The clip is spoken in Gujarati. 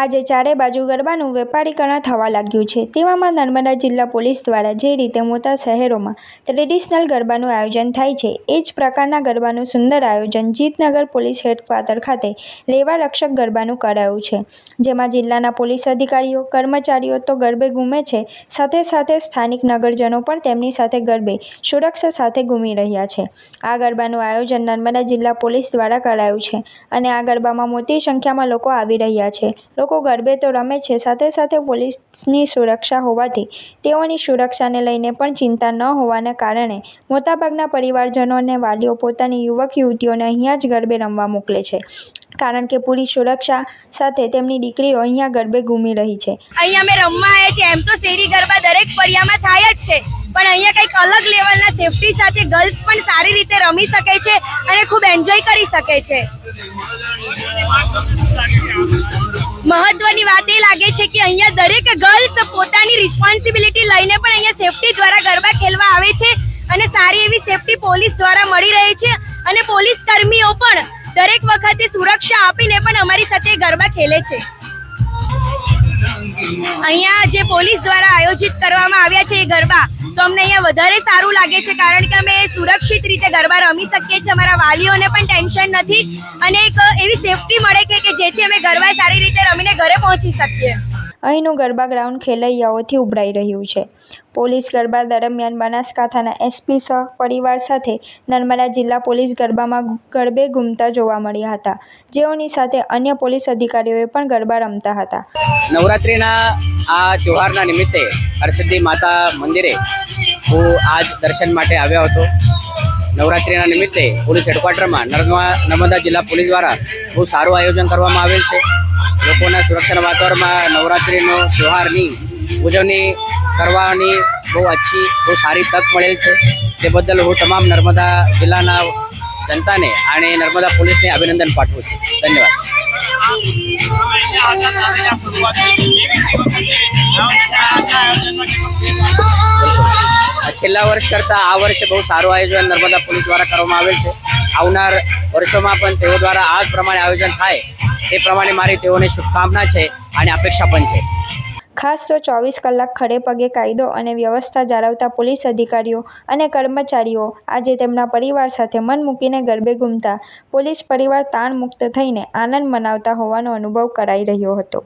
આજે ચારે બાજુ ગરબાનું વેપારીકરણ થવા લાગ્યું છે। તેવામાં નર્મદા જિલ્લા પોલીસ દ્વારા જે રીતે મોટા શહેરોમાં ટ્રેડિશનલ ગરબાનું આયોજન થાય છે, એ જ પ્રકારના ગરબાનું સુંદર આયોજન જીતનગર પોલીસ હેડક્વાર્ટર ખાતે લેવા રક્ષક ગરબાનું કરાયું છે। જેમાં જિલ્લાના પોલીસ અધિકારીઓ, કર્મચારીઓ તો ગરબે ઘૂમે છે, સાથે સાથે સ્થાનિક નગરજનો પણ તેમની સાથે ગરબે સુરક્ષા સાથે ઘૂમી રહ્યા છે। આ ગરબાનું આયોજન નર્મદા જિલ્લા પોલીસ દ્વારા કરાયું છે અને આ ગરબામાં મોટી સંખ્યામાં લોકો આવી રહ્યા છે। લોકો ગરબે તો રમે છે, સાથે સાથે પોલીસની સુરક્ષા હોવાથી તેઓની સુરક્ષાને લઈને પણ ચિંતા ન હોવાને કારણે મોટાભાગના પરિવારજનો અને વાલીઓ પોતાની યુવક-યુવતીઓને અહીંયા જ ગરબે રમવા મોકલે છે, કારણ કે પૂરી સુરક્ષા સાથે તેમની દીકરીઓ અહીંયા ગરબે ઘૂમી રહી છે। અહીંયા અમે રમવા આવ્યા છીએ। એમ તો શેરી ગરબા દરેક ફળિયામાં થાય જ છે, પણ અહીંયા કંઈક અલગ લેવલના સેફટી સાથે ગર્લ્સ પણ સારી રીતે રમી શકે છે અને ખૂબ એન્જોય કરી શકે છે। મહત્વની વાત એ લાગે છે કે અહીંયા દરેક ગર્લ્સ પોતાની રિસ્પોન્સિબિલિટી લઈને પણ અહીંયા સેફટી દ્વારા ગરબા ખેલવા આવે છે અને સારી એવી સેફટી પોલીસ દ્વારા મળી રહી છે અને પોલીસ કર્મીઓ પણ દરેક વખતે સુરક્ષા આપીને પણ અમારી સાથે ગરબા ખેલે છે। અહીંયા જે પોલીસ દ્વારા આયોજિત કરવામાં આવ્યા છે એ ગરબા, તો અમને અહીંયા વધારે સારું લાગે છે, કારણ કે અમે સુરક્ષિત રીતે ગરબા રમી શકીએ છીએ। અમારા વાલીઓને પણ ટેન્શન નથી અને એક એવી સેફટી મળે કે જેથી અમે ગરબા સારી રીતે રમીને ઘરે પહોંચી શકીએ। અહીંનું ગરબા ગ્રાઉન્ડ ખેલૈયાઓથી ઉભરાઈ રહ્યું છે। પોલીસ ગરબા દરમિયાન બનાસકાંઠાના એસપી સહ પરિવાર સાથે નર્મદા જિલ્લા પોલીસ ગરબામાં ગરબે ઘૂમતા જોવા મળ્યા હતા, જેઓની સાથે અન્ય પોલીસ અધિકારીઓએ પણ ગરબા રમતા હતા। નવરાત્રિના આ તહેવારના નિમિત્તે હરસિદ્ધિ માતા મંદિરે હું આજ દર્શન માટે આવ્યો હતો। નવરાત્રિના નિમિત્તે પોલીસ હેડક્વાર્ટરમાં નર્મદા જિલ્લા પોલીસ દ્વારા બહુ સારું આયોજન કરવામાં આવેલ છે। લોકોના સુરક્ષાના વાતાવરણમાં નવરાત્રિનો તહેવારની ઉજવણી કરવાની બહુ સારી તક મળેલ છે। તે બદલ હું તમામ નર્મદા જિલ્લાના જનતાને અને નર્મદા પોલીસને અભિનંદન પાઠવું છું। ધન્યવાદ। છેલ્લા વર્ષ કરતાં આ વર્ષે બહુ સારું આયોજન નર્મદા પોલીસ દ્વારા કરવામાં આવેલ છે। આવનાર વર્ષોમાં પણ તેઓ દ્વારા આ જ પ્રમાણે આયોજન થાય તે પ્રમાણે મારી તેઓને શુભકામના છે અને અપેક્ષા પણ છે। ખાસ તો 24 કલાક ખડે પગે કાયદો અને વ્યવસ્થા જાળવતા પોલીસ અધિકારીઓ અને કર્મચારીઓ આજે તેમના પરિવાર સાથે મન મૂકીને ગરબે ઘૂમતા પોલીસ પરિવાર તાણ મુક્ત થઈને આનંદ મનાવતા હોવાનો અનુભવ કરાઈ રહ્યો હતો।